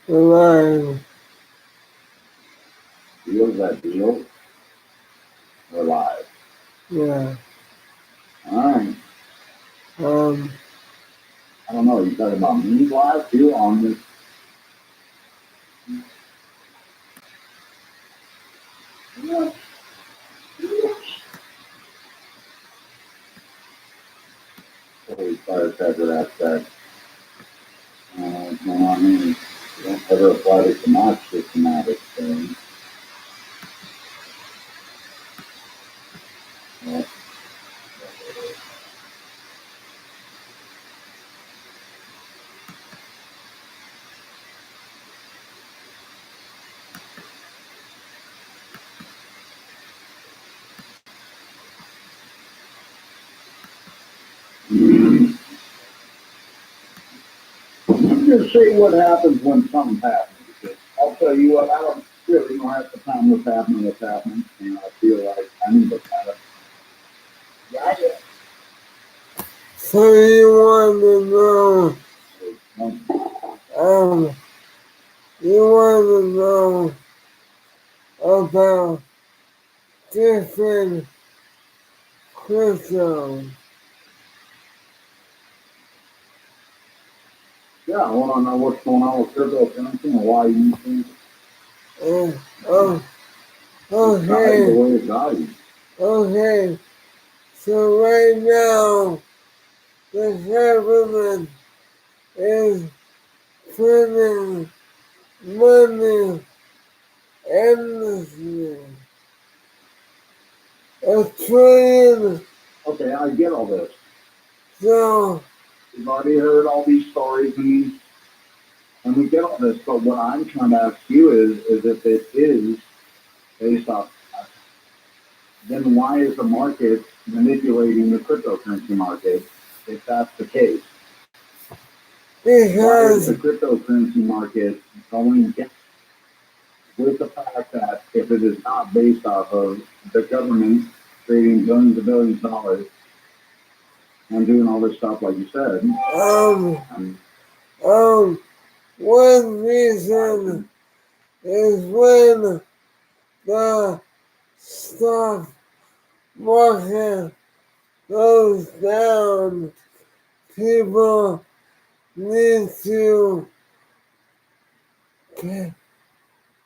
Alive. Deal, is that deal? Or live? Yeah. Alright. I don't know, you talking about me live too on this? What? Holy firecracker aspect. What's going on here? Don't ever apply to Comanche systematic thing. Yeah. I'm just say what happens when something happens. Because I'll tell you what, I don't really know half the time what's happening, and I feel like I need to kind of guide it. So you want to know, you want to know about different cryptos. Yeah, I want to know what's going on with cryptocurrency and why you think Oh, it's valued the okay, way it's valued. okay. So right now, the government is printing money endlessly. A trillion. Okay, I get all this. So, We've already heard all these stories and we get all this, but what I'm trying to ask you is if it is based off, then why is the market manipulating the cryptocurrency market if that's the case? Why is the because cryptocurrency market going down with the fact that if it is not based off of the government creating billions and billions of dollars and doing all this stuff like you said, one reason is when the stock market goes down, people need to,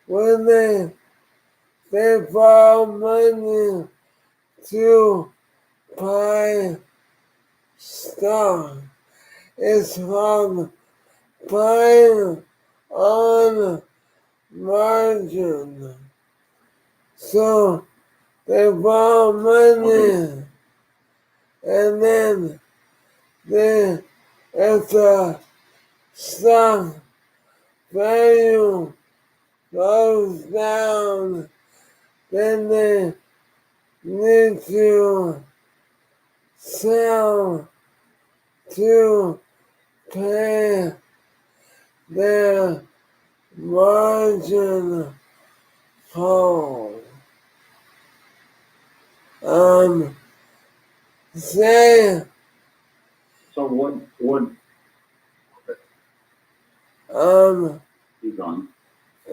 when they borrow money to buy stock. It's called buying on margin. So they borrow money and then if the stock value goes down, then they need to sell to pay their margin call. Say, so what keep going.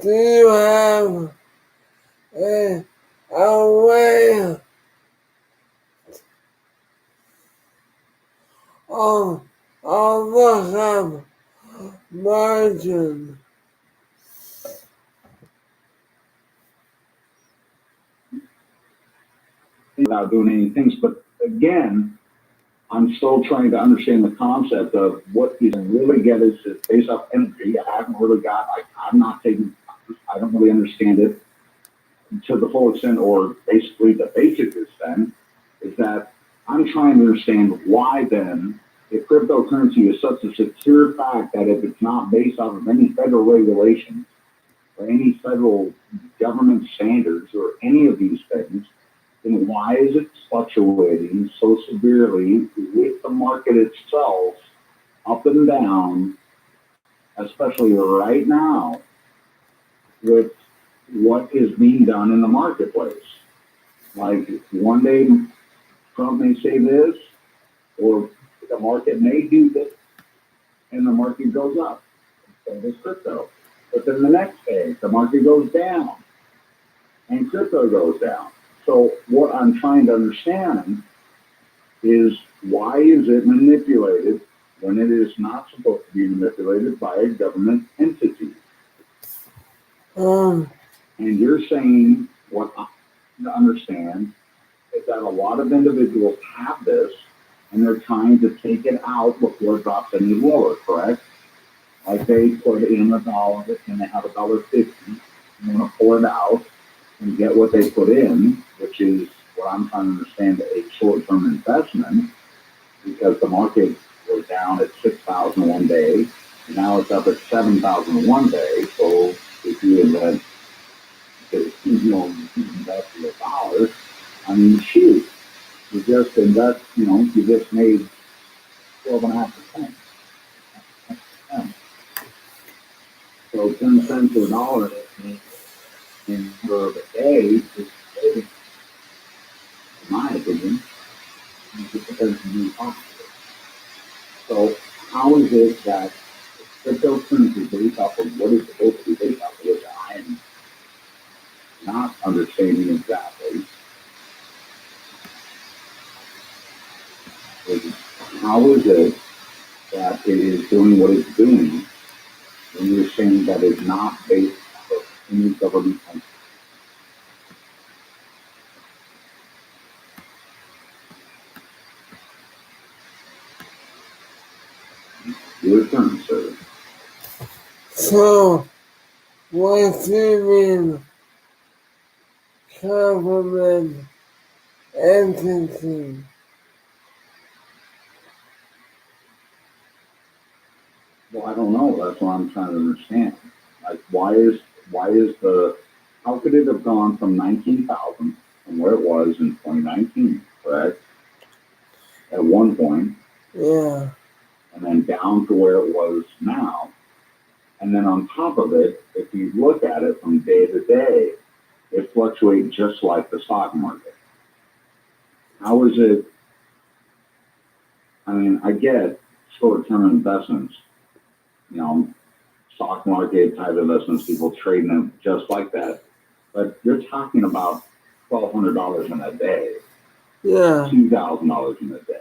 do you have a way of look up margin? Without doing any things, but again, I'm still trying to understand the concept of what you really get is based off energy. I haven't really got, I'm not taking, I don't really understand it to the full extent, or basically the basic extent, is that I'm trying to understand why then, if cryptocurrency is such a secure fact that if it's not based off of any federal regulations or any federal government standards or any of these things, then why is it fluctuating so severely with the market itself up and down, especially right now with what is being done in the marketplace? Like one day Trump may say this, or the market may do this, and the market goes up. So does crypto. But then the next day, the market goes down and crypto goes down. So what I'm trying to understand is why is it manipulated when it is not supposed to be manipulated by a government entity? Um, And you're saying what I understand is that a lot of individuals have this and they're trying to take it out before it drops any lower, correct? Like they put in $1 and they have $1.50 and they want to pull it out and get what they put in, which is what I'm trying to understand a short-term investment because the market was down at 6,000 one day and now it's up at 7,000 one day. So if you invest, invest $1, I mean, shoot, you just invest, you just made 12.5%. So 10 cents to a dollar in for a day is saving, in my opinion. It depends on who you talk to. So how is it that cryptocurrency based off of what is supposed to be based off of, which I am not understanding exactly, is how is it that it is doing what it's doing when you're saying that it's not based off of any government country? Your turn, sir. so, what do you mean government entity? Well, I don't know. That's what I'm trying to understand. Like, why is how could it have gone from 19,000 from where it was in 2019, correct? At one point, Yeah, and then down to where it was now. And then on top of it, if you look at it from day to day, it fluctuates just like the stock market. How is it? I mean, I get short-term investments, you know, stock market type investments, people trading them just like that. But you're talking about $1,200 in a day, yeah, $2,000 in a day.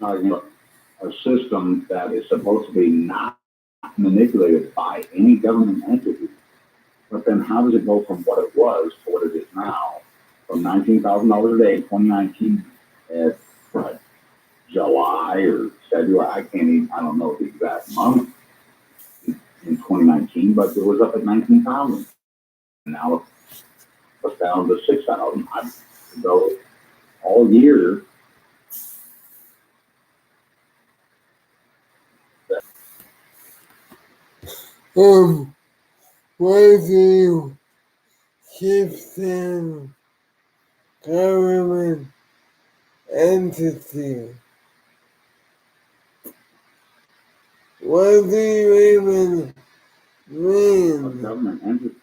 Talking about a system that is supposed to be not manipulated by any government entity. But then how does it go from what it was to what it is now? From $19,000 a day in 2019 at what, July or February, I don't know the exact month in 2019, but it was up at 19,000. Now it's down to 6,000. So all year, um, why do you keep saying government entity? What do you even a mean? government entity,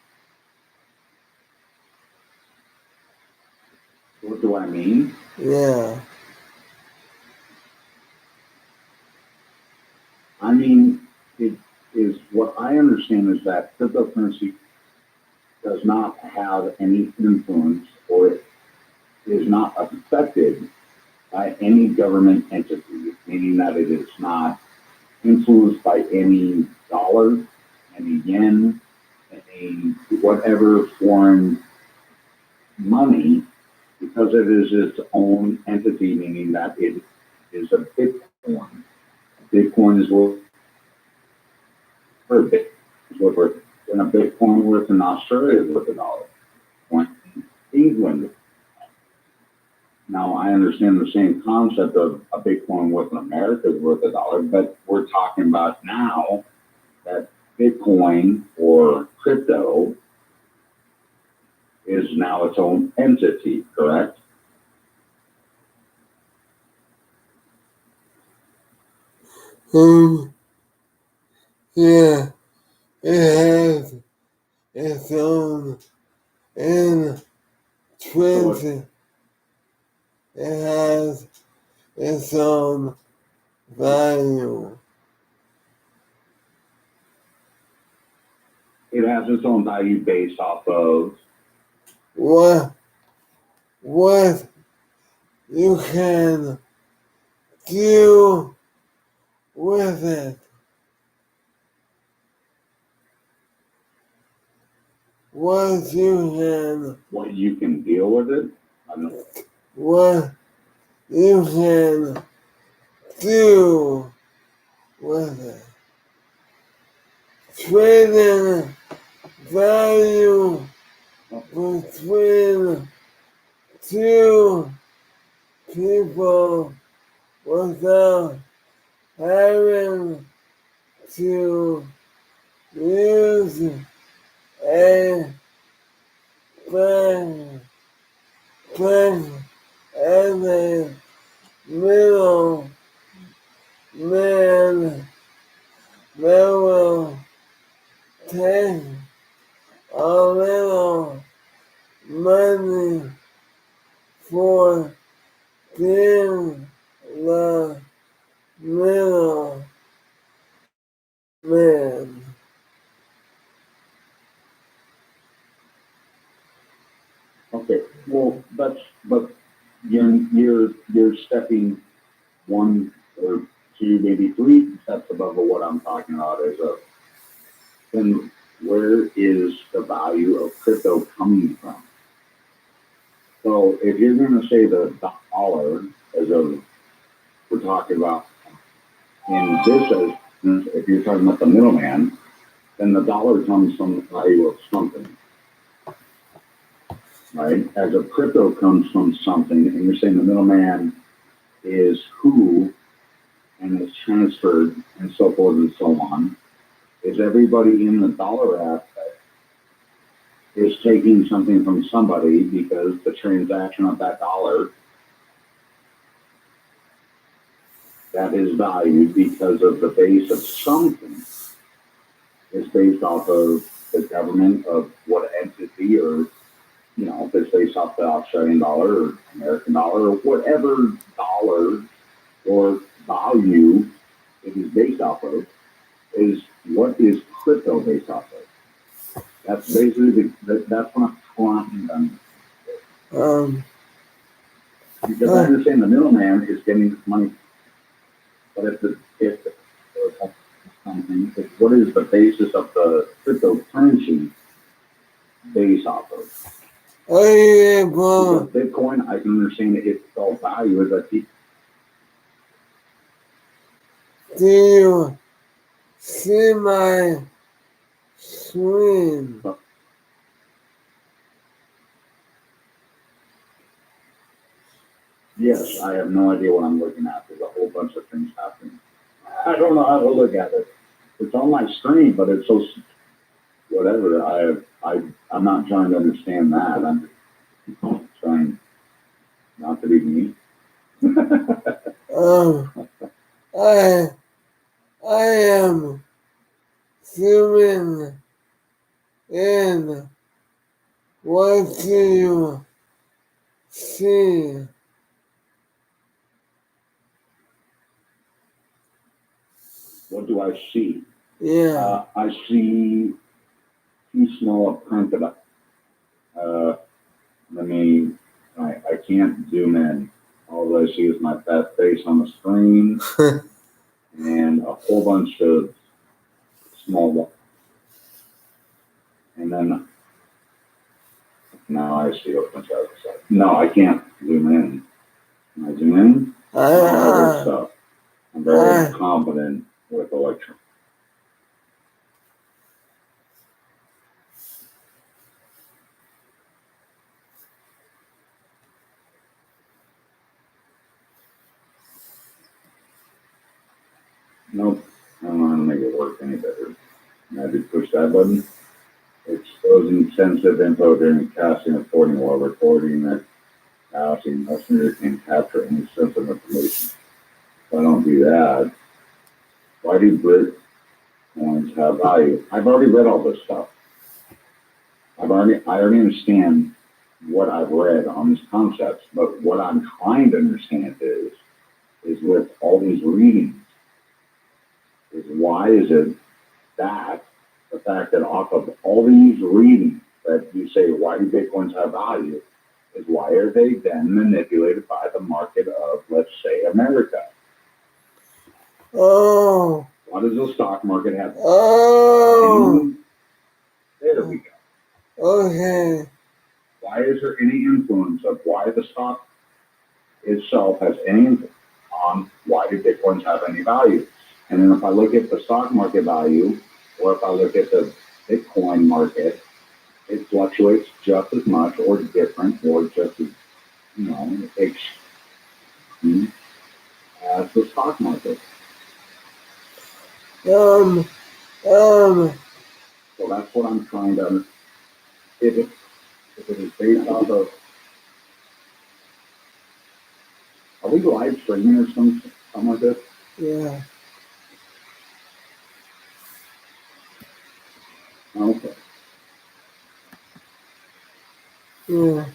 what do I mean? Yeah, I mean, it is what I understand is that cryptocurrency does not have any influence or is not affected by any government entity, meaning that it is not influenced by any dollar, any yen, any whatever foreign money, because it is its own entity, meaning that it is a Bitcoin. Bitcoin is worth and a Bitcoin worth in Australia is worth $1. When England. Now I understand the same concept of a Bitcoin worth in America is worth $1, but we're talking about now that Bitcoin or crypto is now its own entity, correct? um, yeah, it has its own in So it, 20. It has its own value. it has its own value based off of what you can do with it. What you can deal with it. I don't know. What you can do with it. Trading value between two people without having to use a bank as a middle man that will take a little money for being the middle man. Okay, well, but you're stepping one or two, maybe three steps above what I'm talking about then where is the value of crypto coming from? So if you're going to say the dollar we're talking about in this, if you're talking about the middleman, then the dollar comes from the value of something, right? As a crypto comes from something, and you're saying the middleman is who, and it's transferred, and so forth and so on, is everybody in the dollar aspect is taking something from somebody because the transaction of that dollar that is valued because of the base of something is based off of the government of what entity or, if it's based off the Australian dollar or American dollar or whatever dollar or value it is based off of is what is crypto based off of. That's basically that's what I'm trying to understand. Because I understand the middleman is getting this money, but if something, what is the basis of the cryptocurrency based off of? Because Bitcoin, I can understand that its all value is that people. Do you see my screen? Yes, I have no idea what I'm looking at. There's a whole bunch of things happening. I don't know how to look at it. It's on my screen, but it's so whatever. I'm not trying to understand that. I'm trying not to be me. I am zooming in. What do you see? What do I see? Yeah. I see too small a print of it. I can't zoom in. All I see is my fat face on the screen and a whole bunch of small ones. And then now I see a bunch of other stuff. No, I can't zoom in. Can I zoom in? Other stuff. I'm very confident with electron. Nope. I don't know how to make it work any better. Now to push that button. Exposing sensitive info during casting and recording while recording that casting messenger can capture any sensitive information. If I don't do that, why do Bitcoins have value? I've already read all this stuff. I already understand what I've read on these concepts, but what I'm trying to understand is with all these readings, is why is it that the fact that off of all these readings that you say, why do Bitcoins have value, is why are they then manipulated by the market of, let's say, America? Oh. Why does the stock market have? Oh. There we go. Okay. Why is there any influence of why the stock itself has any influence on why do Bitcoins have any value? And then if I look at the stock market value, or if I look at the Bitcoin market, it fluctuates just as much or different or just as, extreme as the stock market. So that's what I'm trying to, if it is based off of, are we live streaming or something like this? Yeah. Okay. Yeah.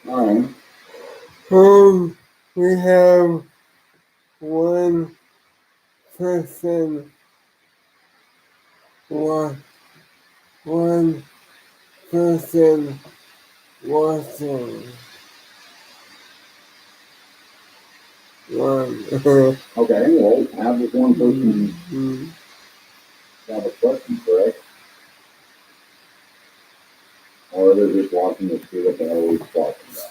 All right. We have one person watching. One. Okay, Well, have this one person have a question, correct? Or they're just watching to see what the hell we're talking about.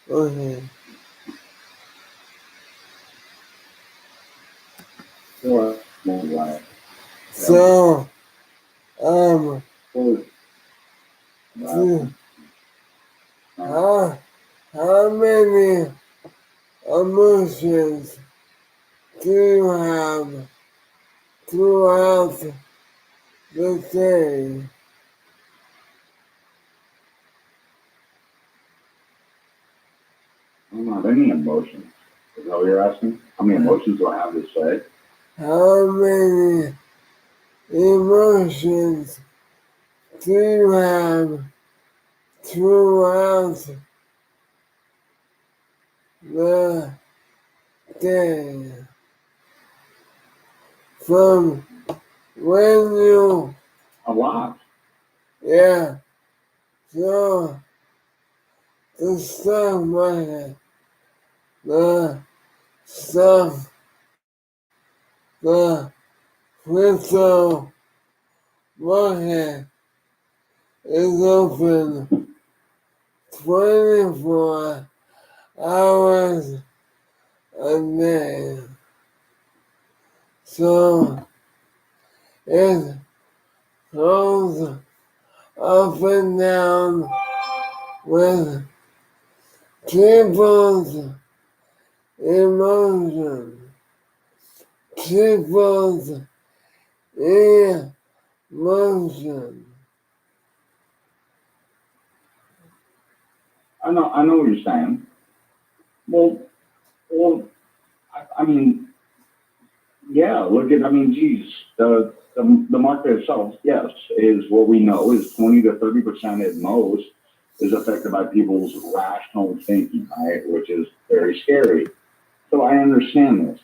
Okay. Sure. Right. So, how many emotions do you have throughout the day? I don't have any emotions. Is that what you're asking? How many emotions do I have to say? How many emotions do you have throughout the day? From when you... A lot. Yeah. So, the stock market, the stuff, the crypto market is open 24 hours a day. So it goes up and down with people's emotions, people's emotions. I know what you're saying. Well, I mean, yeah, geez, the market itself, yes, is what we know is 20 to 30% at most is affected by people's rational thinking, right? Which is very scary. So I understand this,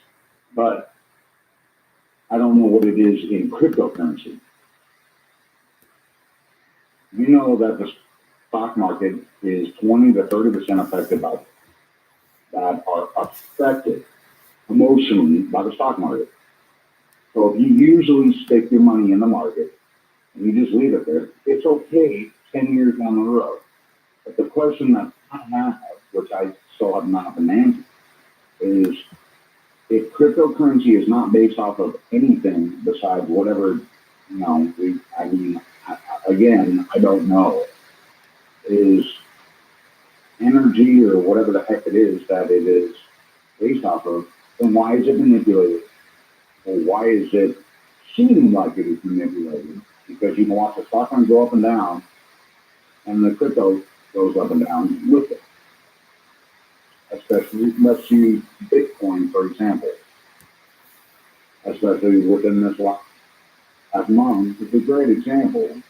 but I don't know what it is in cryptocurrency. You know that the stock market is 20 to 30% affected by that are affected emotionally by the stock market. So if you usually stick your money in the market and you just leave it there, it's okay 10 years down the road. But the question that I have, which I still have not been answered, is if cryptocurrency is not based off of anything besides whatever, again, I don't know, is energy or whatever the heck it is that it is based off of, then why is it manipulated? Or why is it seeming like it is manipulated? Because you can watch the stock market go up and down, and the crypto goes up and down with it. especially, let's use Bitcoin, for example, especially within this last month. It's a great example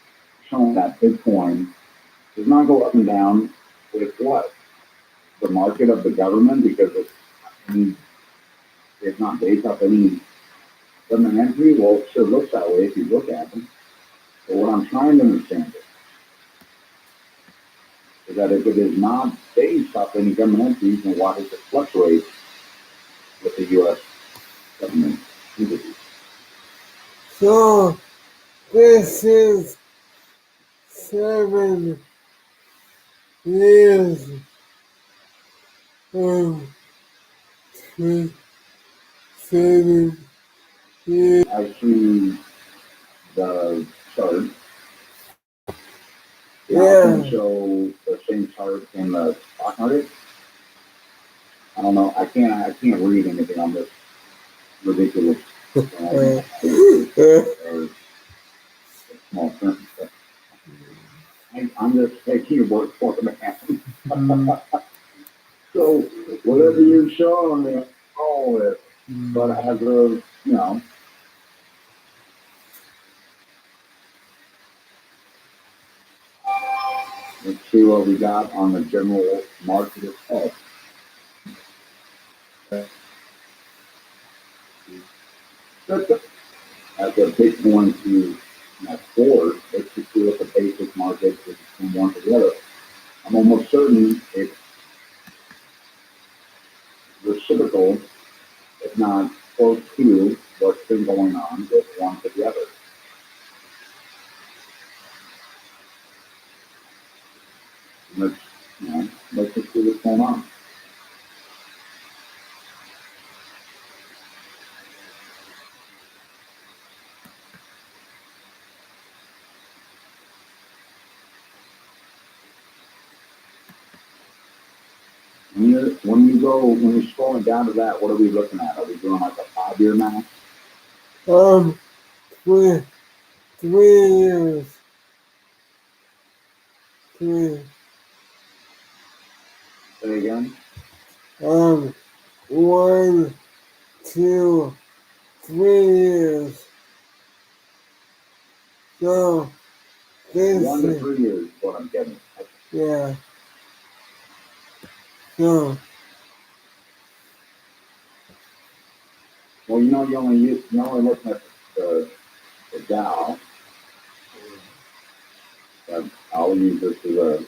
showing that Bitcoin does not go up and down with what? The market of the government, because it's not based off any government entry. Well, it sure looks that way if you look at them. But what I'm trying to understand is that if it is not based off any government entries, then why does it fluctuate with the U.S. government entities? So this is 7 years of 7 years. I see the chart. Yeah. Can show the same chart in the stock market. I don't know. I can't read anything on this ridiculous small print. I'm just taking your word for it, man. So whatever you're showing me, all it. But as of let's see what we got on the general market itself. As a Bitcoin to forward, let's just see what the basic market is from one to the other. I'm almost certain it's reciprocal, if not close to what's been going on with one to the other. Let's just see what's going on. When you're scrolling down to that, what are we looking at? Are we doing like a 5-year max? 3 years. 3. Say again? 1, 2, 3 years. So this 1 to 3 years is what I'm getting. Yeah. So well, you only look at the Dow. I'll use this as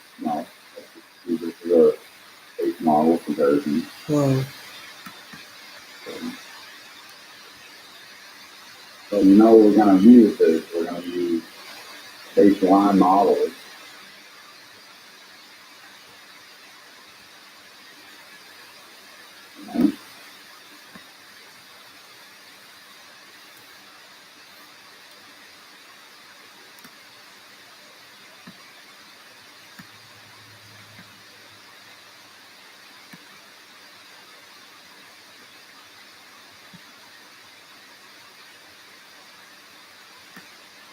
use this as a base model comparison. So we're going to use this. We're going to use baseline models.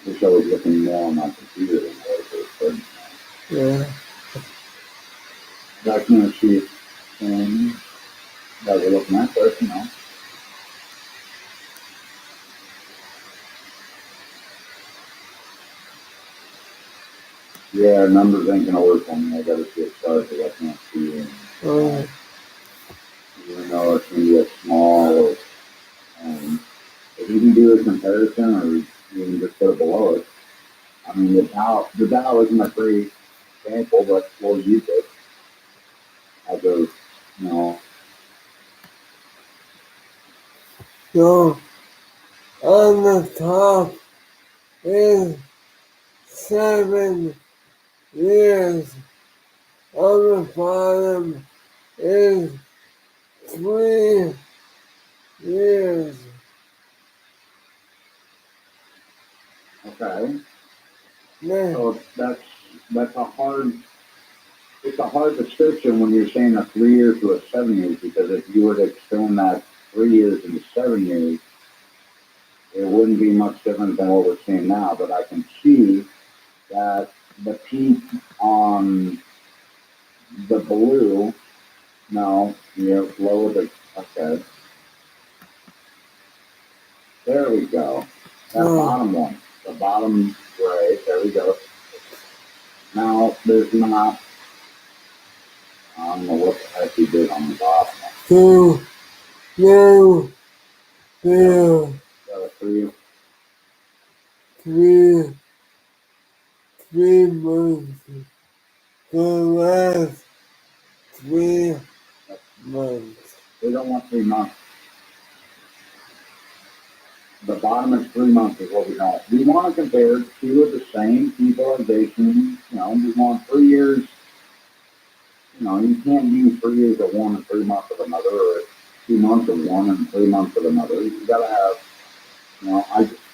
Wish I was looking more on my computer than I was. yeah. I can't see it. That we're looking at first, Yeah, numbers ain't gonna work on me. I gotta see a chart that I can't see. Even though it's gonna be a small, if you can do a comparison or you can just put it below it. I mean, the Dow isn't a great example, but we'll use it as a, So on the top is 7 years. On the bottom is 3 years. Okay. Yeah. So it's a hard description when you're saying a 3 years to a 7 years, because if you were to expand that 3 years into 7 years, it wouldn't be much different than what we're seeing now. But I can see that the peak on the blue, You lower the, okay. There we go. That bottom one. The bottom gray. There we go. Now, there's not, I don't know what the heck he did on the bottom. So, now, there are Three months. The last 3 months. They don't want 3 months. The bottom is 3 months is what we want. We want to compare two of the same equalization. We want 3 years. You can't use 3 years of one and 3 months of another, or 2 months of one and 3 months of another. You gotta have,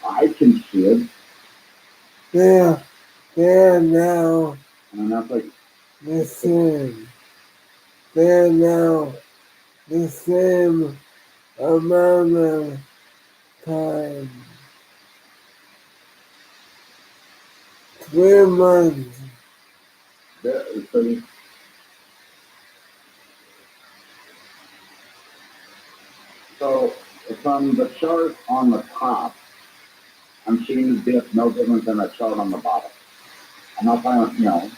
I can see it. They're now That's like the same. They're now the same amount of time. 3 months. So from the chart on the top, I'm seeing the dip no different than a chart on the bottom. I'm not trying to,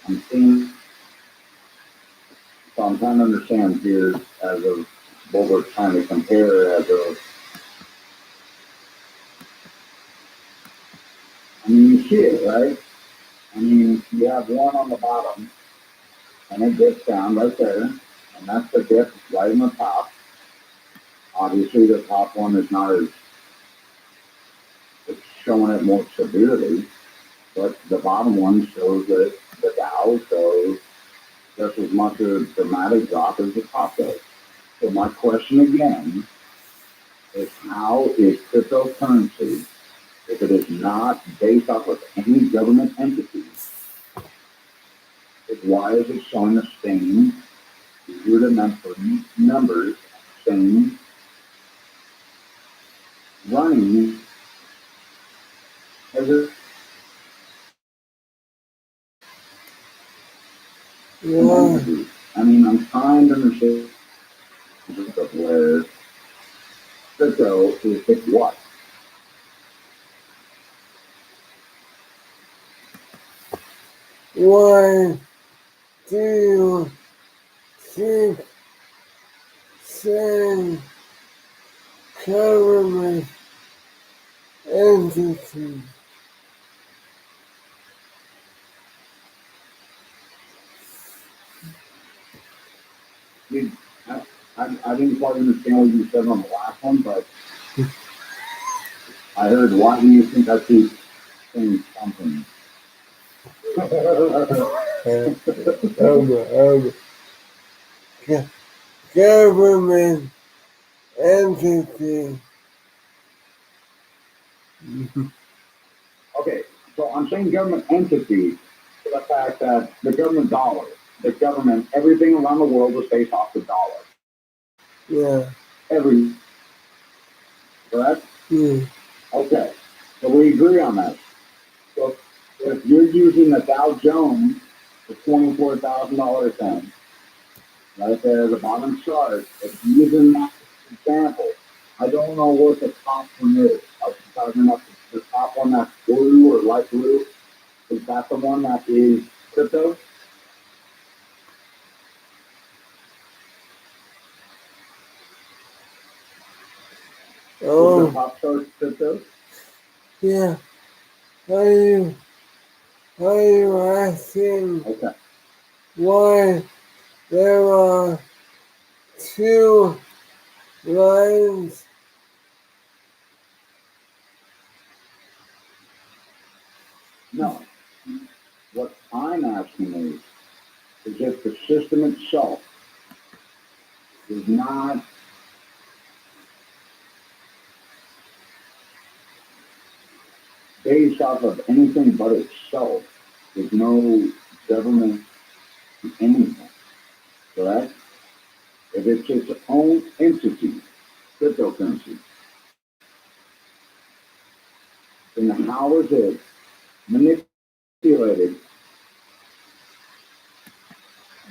I'm seeing, so I'm trying to understand here as of what we're trying to compare as of, you see it, right? You have one on the bottom, and it dips down right there, and that's the dip right in the top. Obviously, the top one is not as, it's showing it more severely, but the bottom one shows that the Dow shows just as much a dramatic drop as the top does. So my question again is, how is cryptocurrency, if it is not based off of any government entity, why is it showing the same rudimentary numbers, same running as a entity? I'm trying to understand where crypto is what. Why do you keep saying government entity? I didn't quite understand what you said on the last one, but I heard, why do you think I keep saying something? Government entity. Okay, so I'm saying government entity for the fact that the government dollar, the government, everything around the world is based off the dollar. Yeah. Correct? Yeah. Okay, so we agree on that. So if you're using the Dow Jones, the $24,000 thing, right there, the bottom chart, if you're using that example, I don't know what the top one is. I was talking about the top one that's blue or light blue. Is that the one that is crypto? Oh. Is the top chart crypto? Yeah. Are you asking why there are two lines? No. What I'm asking is if the system itself is not based off of anything but itself, there's no government anything, correct? If it's its own entity, cryptocurrency, then how is it manipulated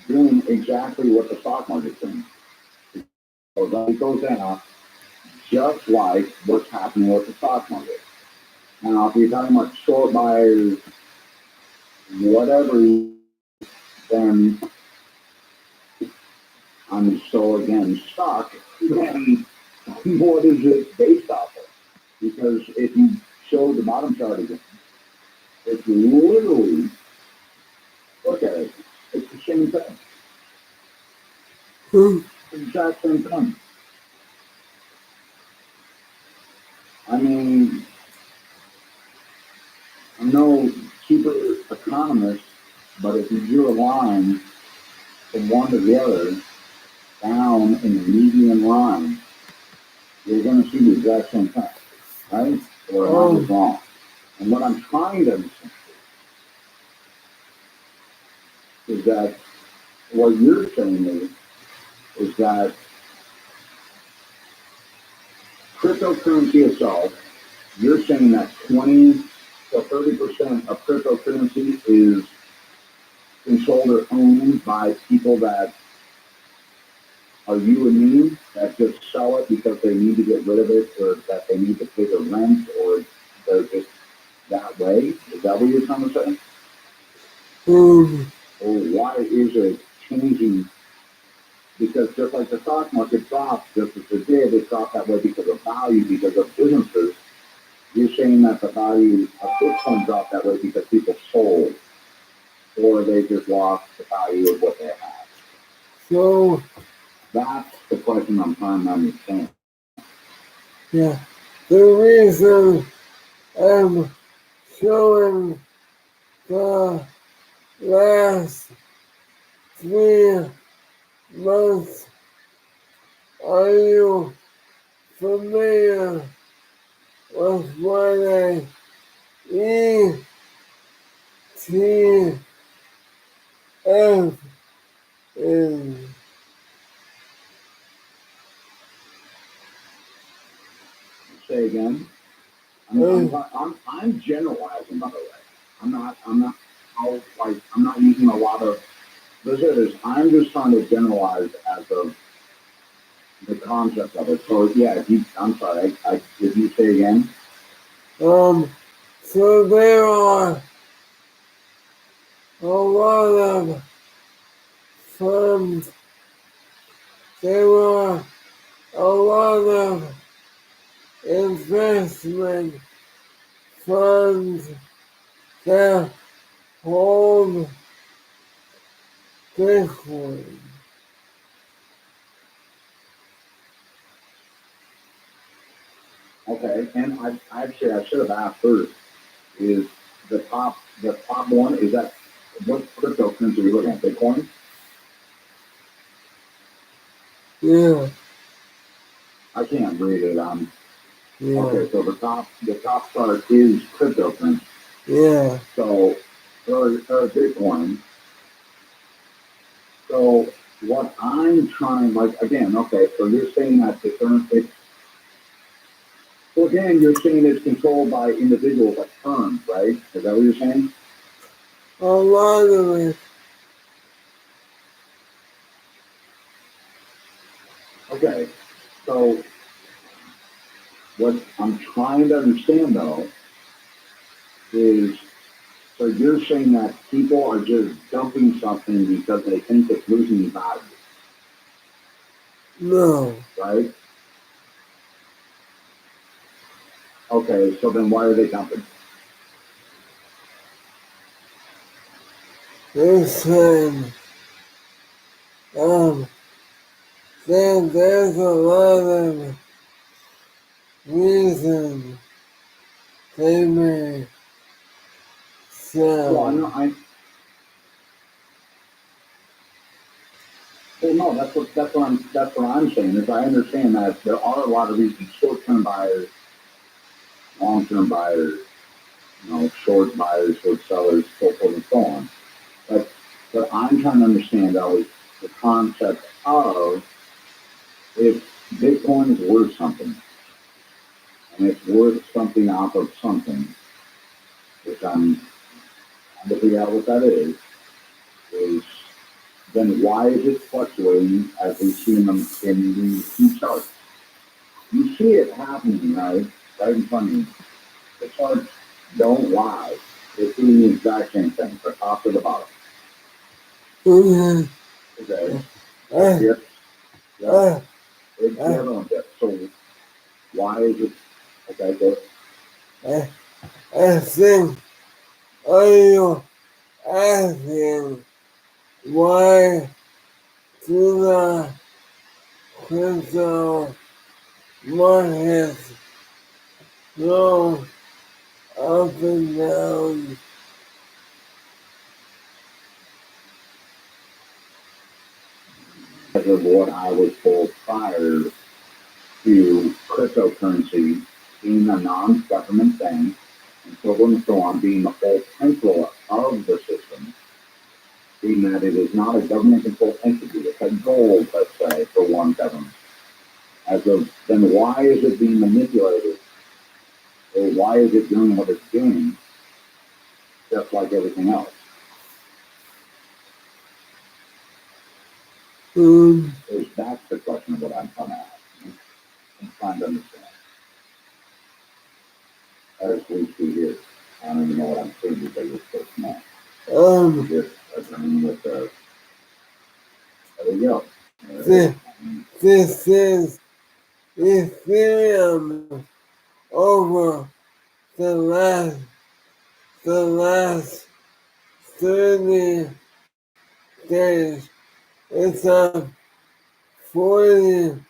doing exactly what the stock market's doing. So it goes down just like what's happening with the stock market. Now, if you're talking about short buyers, whatever, then I'm so again stuck. Then what is it based off of? Because if you show the bottom chart again, it's literally, look at it, it's the same thing. It's the exact same thing. I mean, I'm no super economist, but if you drew a line from one to the other, down in the median line, you're going to see the exact same thing, right? Or am I just wrong? And what I'm trying to understand is that what you're saying is that cryptocurrency itself, you're saying that 20 to 30% of cryptocurrency is controlled or owned by people that are you and me that just sell it because they need to get rid of it or that they need to pay their rent or they're just that way? Is that what you're trying to say? Or why is it changing? Because just like the stock market dropped, just as it did, it dropped that way because of value, because of businesses. You're saying that the value of Bitcoin dropped that way because people sold, or they just lost the value of what they had. So that's the question I'm trying to understand. Yeah. The reason I'm showing the last 3 months, are you familiar with what an ETF is? Say again. I'm generalizing, by the way. I'm not using a lot of visitors. I'm just trying to generalize as of the concept of it. So yeah, I'm sorry. Did you say again? So there are a lot of funds. There are a lot of investment funds that hold Bitcoin. Okay, and I should have asked first. Is the top one? Is that what cryptocurrency are you looking at? Bitcoin? Yeah. I can't read it. Yeah. Okay, so the top chart is cryptocurrency. Yeah. So or Bitcoin. So what I'm trying, like again, okay, so you're saying that the currency. So again, you're saying it's controlled by individuals like firms, right? Is that what you're saying? A lot of it. Okay, so what I'm trying to understand though is, so you're saying that people are just dumping something because they think it's losing value. No. Right? Okay, so then why are they dumping? Listen, there's a lot of reasons they may sell. Well, well, no, that's what I'm saying is I understand that there are a lot of reasons: short-term buyers, long-term buyers, short buyers, short sellers, so forth and so on. But I'm trying to understand though the concept of if Bitcoin is worth something and it's worth something off of something, which I'm trying to figure out what that is then why is it fluctuating as we see in the two charts? You see it happening, right in front of you. The charts don't lie. They're doing the exact same thing, from top to the bottom. Mhm. Okay. Uh, Yes. uh, It's everyone gets. So why is it? Okay, go. I think, are you asking why do the crypto markets go up and down? Because of what I was told prior to cryptocurrency being a non-government thing, and so on, being the whole principle of the system, being that it is not a government-controlled entity. It's a gold, let's say, for one government. Then why is it being manipulated? Or why is it doing what it's doing, just like everything else? That's the question of what I'm trying to ask. I'm trying to understand. As we see here, I don't even know what I'm saying because it's so small. Just agreeing with the. There we go. This is Ethereum over the last 30 days. It's up 40%.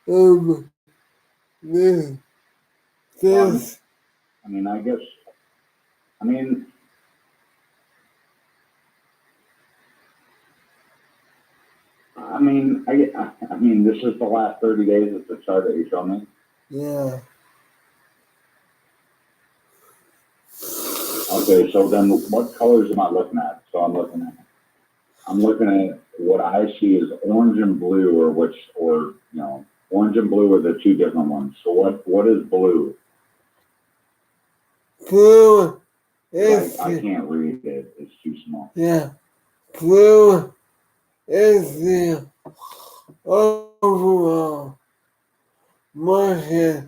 Um, this, this. I mean, I guess, I mean, I mean, this is the last 30 days of the chart that you showed me. Yeah. Okay, so then what colors am I looking at? So I'm looking at what I see as orange and blue, orange and blue are the two different ones. So what is blue? Blue is. I can't read it. It's too small. Yeah. Blue is the overall market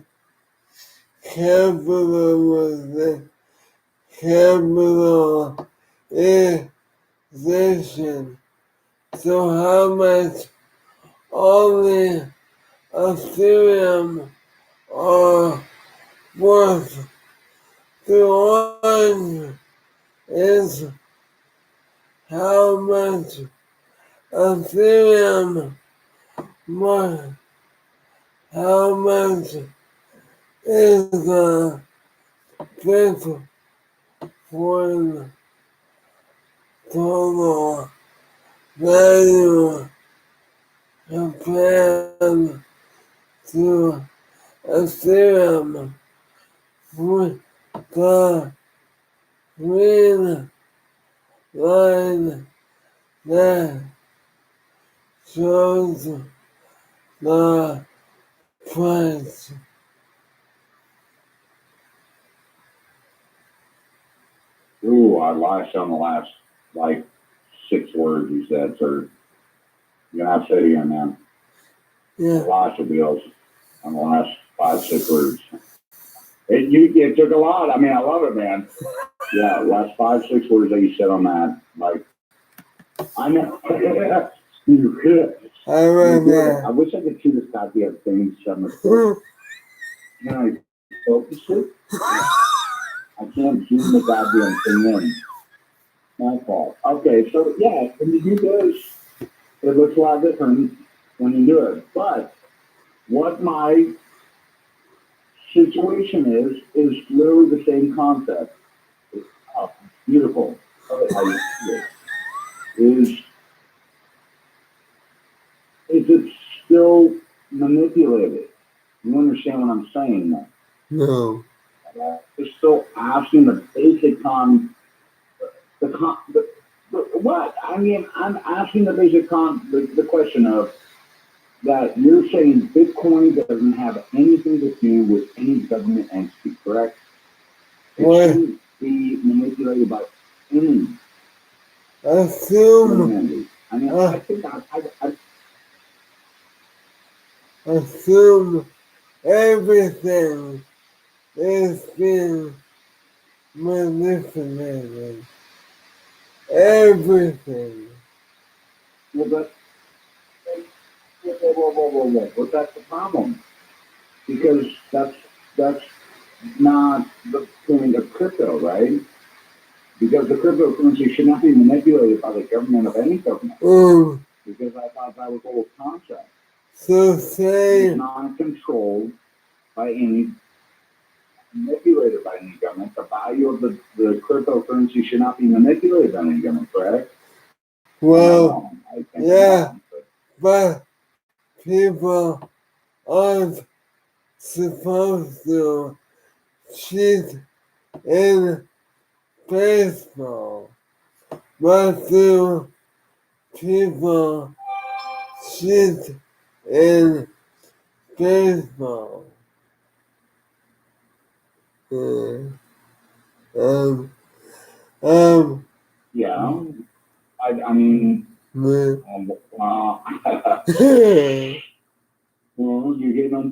capitalization. So how much only Ethereum are worth. The one is how much Ethereum worth. How much is the Bitcoin total value compared to Ethereum? With the green line that shows the price. Ooh, I lost on the last, 6 words you said, sir. You're gonna have to say it again, man. Yeah. I lost your on the last 5, 6 words. It took a lot. I mean, I love it, man. Yeah, last 5, 6 words that you said on that, I know. You could. I read that. I wish I could see this goddamn thing 7 Can I focus it? I can't zoom the goddamn thing in. My fault. Okay, so yeah, when you do this, it looks a lot different when you do it. But what my situation is literally the same concept. It's beautiful. How you see it. Is it still manipulated? You understand what I'm saying now? No. It's still asking the basic what? I mean, I'm asking the basic the question of that you're saying Bitcoin doesn't have anything to do with any government entity, correct? It What? shouldn't be manipulated by any Assume, government entity. I mean, I think I assume everything is being manipulated. Everything. well, but that's the problem because that's not the point of crypto, right? Because the cryptocurrency should not be manipulated by the government of any government. Because I thought that was the whole concept. So It's say, not controlled by any, manipulated by any government. The value of the cryptocurrency should not be manipulated by any government, correct? well, I think yeah, I'm wrong, but people aren't supposed to cheat in baseball, but do people cheat in baseball? Uh, um, um, yeah, I mean, mm. well, you're getting on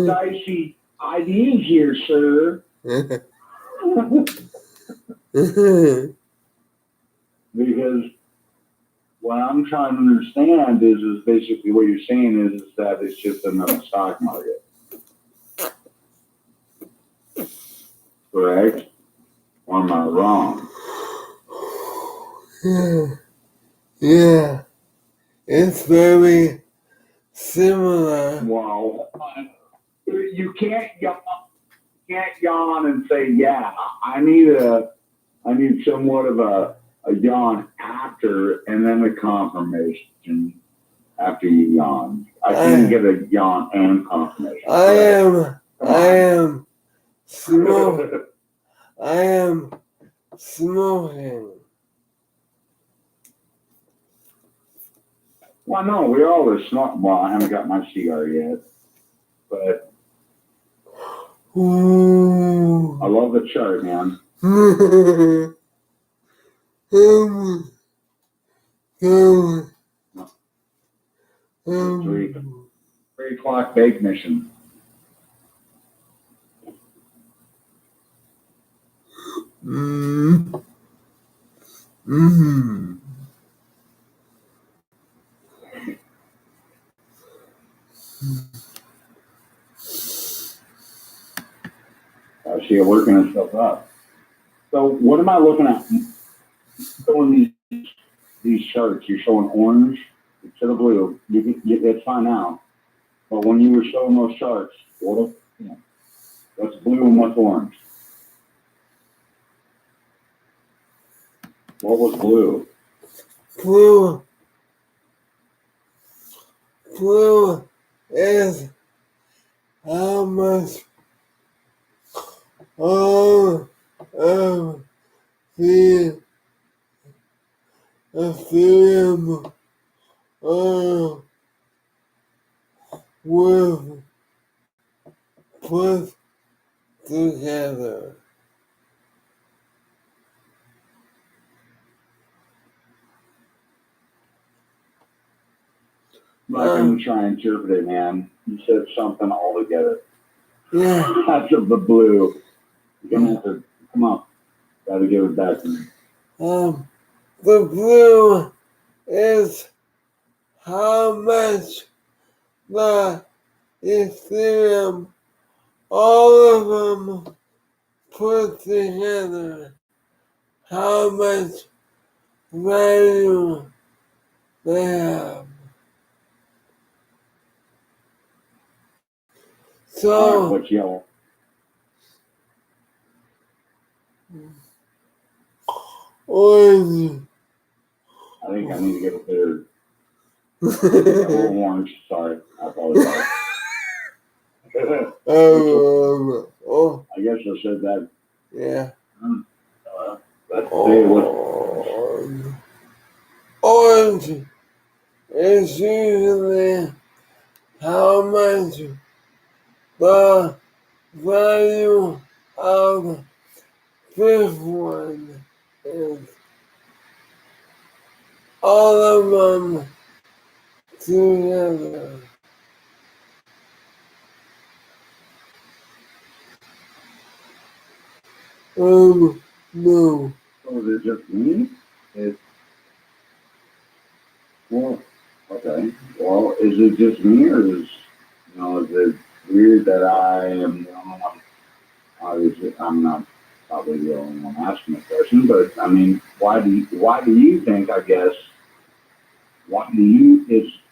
dicey ideas here, sir. Because what I'm trying to understand is basically what you're saying is that it's just another stock market, correct? Or am I wrong? Yeah, yeah, it's very similar. Well, you can't yawn and say, yeah, I need somewhat of a yawn after, and then a confirmation after you yawn. I can't get a yawn and confirmation. I am smoking. I am smoking. Well, no, we all are smart. Well, I haven't got my cigar yet, but Ooh. I love the chart, man. Three o'clock bake mission. I see it working itself up. So what am I looking at? Showing these charts, you're showing orange instead of blue. It's fine now. But when you were showing those charts, what's blue and what's orange? What was blue? Blue is how much all of the Ethereum are worth put together. I'm not going to try and interpret it, man. You said something altogether. Yeah. That's of the blue. You're going to have to, come on. Got to give it back to me. The blue is how much the Ethereum, all of them put together, how much value they have. So, what's yellow? orange. I think I need to get a better. Orange. Sorry, I apologize. I guess I said that. Yeah. Let's say it was Orange. is usually how much the value of Bitcoin is. All of them together. No. So is it just me? Well, okay. Well, is it just me, or is it weird that I am the only one? Obviously, I'm not probably the only one asking the question, but I mean, why do you think? I guess,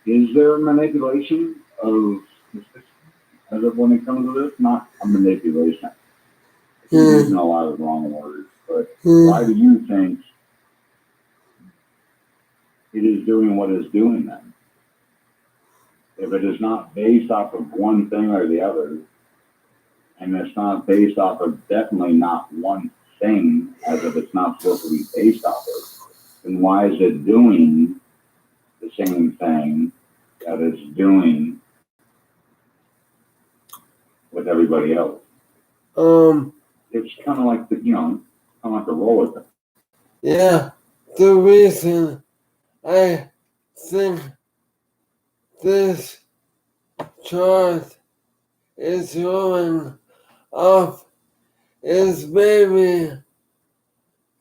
is there a manipulation of the system as of when it comes to this? Not a manipulation. You're using a lot of wrong words, but why do you think it is doing what it's doing then? If it is not based off of one thing or the other, and it's not based off of definitely not one thing, as if it's not supposed to be based off of, then why is it doing the same thing that it's doing with everybody else? It's kind of like kind of like a roller coaster. Yeah, the reason I think this chart is going up is maybe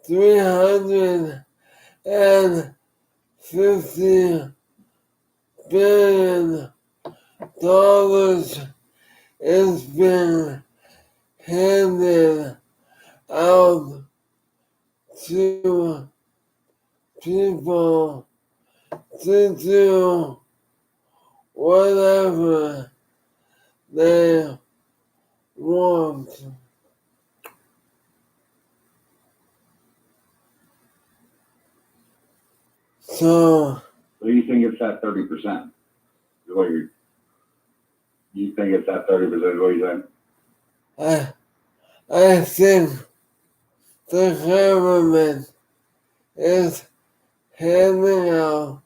350 billion dollars is being handed out to people to do whatever they want. So you think it's at 30%? You think it's at 30%? Is what you're saying? I think the government is handing out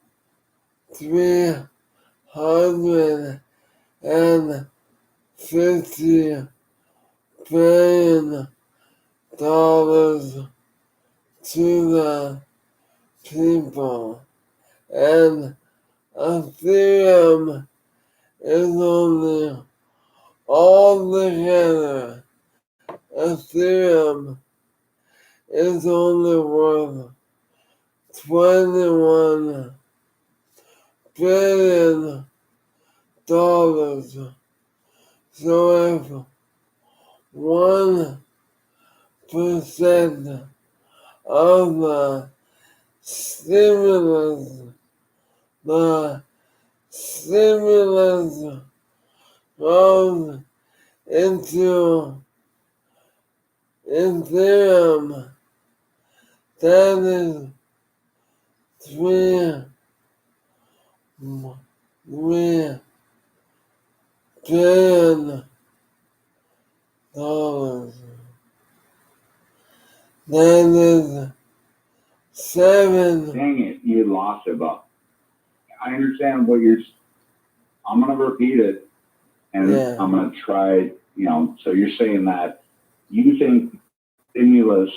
$350 billion to the people, and Ethereum is only all together. Ethereum is only worth $21 billion. So if 1% of the stimulus goes into Ethereum, that is $3 billion. That is 7. Dang it, you lost it, but I understand I'm going to repeat it, and I'm going to try, so you're saying that you think stimulus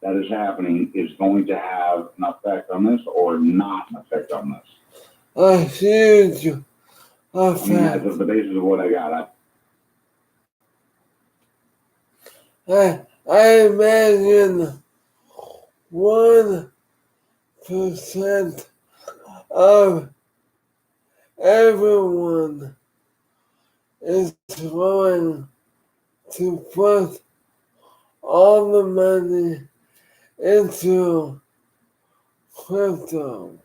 that is happening is going to have an effect on this or not an effect on this? A huge effect. I mean, as of the basis of what I got. I imagine 1% of everyone is going to put all the money into crypto.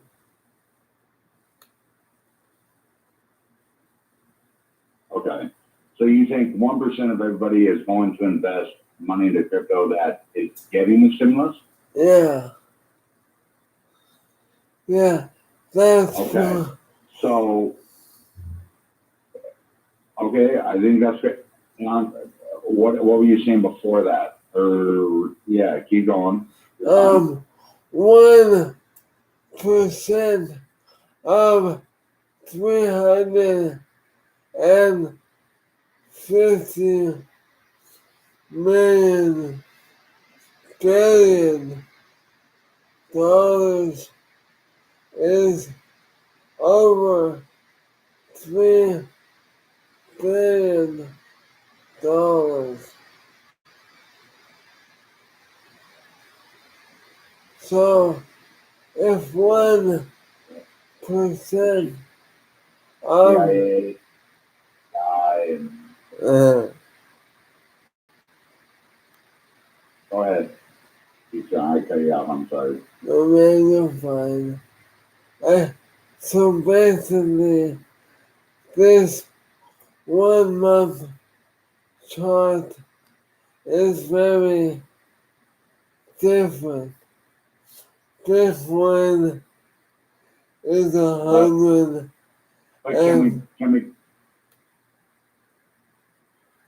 Okay. So you think 1% of everybody is going to invest money into crypto that is getting the stimulus? Yeah. Yeah. That's okay. So, okay, I think that's great. What were you saying before that? Yeah, keep going. 1% of 350 million billion dollars is over $3 billion. So if 1% of CIA, and go ahead. I cut you off. I'm sorry. no man, you're fine. So basically, this 1 month chart is very different. This one is 100. But can we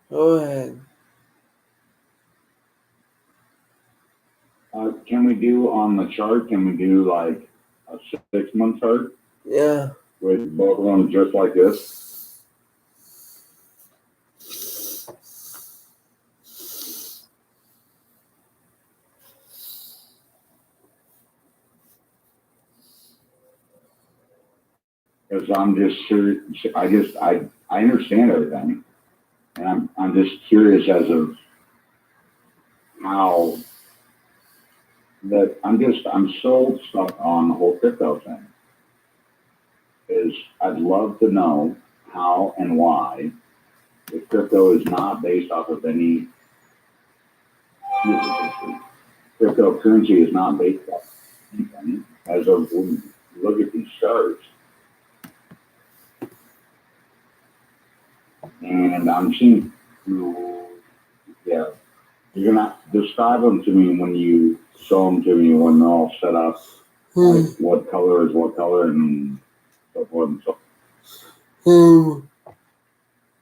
Go ahead. Can we do on the chart? Can we do like a 6-month chart Yeah. with both of them just like this? Because I'm just curious. I understand everything, and I'm just curious as of how that I'm so stuck on the whole crypto thing. Is I'd love to know how and why the crypto is not based off of any cryptocurrency is not based off of anything. As of when you look at these charts, and I'm seeing, yeah, you're gonna describe them to me when you show them to me when they're all set up, like what color is what color and so forth and so forth.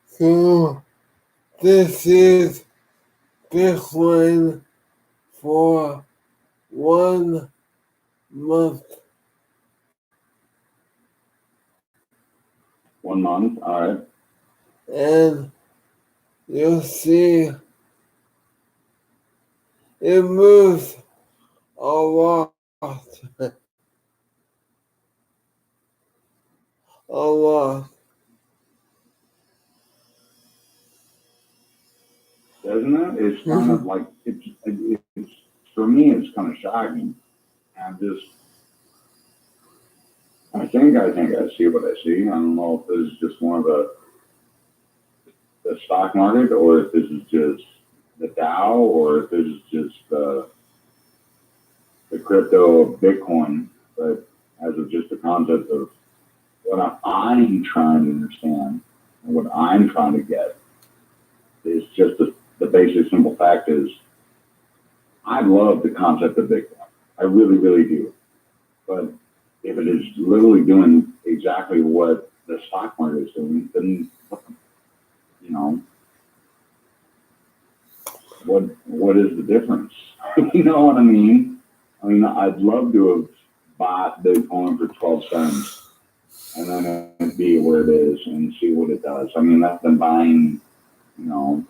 So this is Bitcoin for 1 month. 1 month, all right. And you'll see it moves a lot. A lot. Doesn't it? It's kind of like it's for me. It's kind of shocking. I'm just. I think I see what I see. I don't know if this is just more of the stock market, or if this is just the Dow, or if this is just the crypto of Bitcoin. But as of just the concept of what I'm trying to understand and what I'm trying to get is just the basic simple fact is I love the concept of Bitcoin. I really, really do. But if it is literally doing exactly what the stock market is doing, then you know what is the difference? You know what I mean? I mean, I'd love to have bought Bitcoin for 12 cents and then it'd be where it is and see what it does. I mean, that's been buying, you know,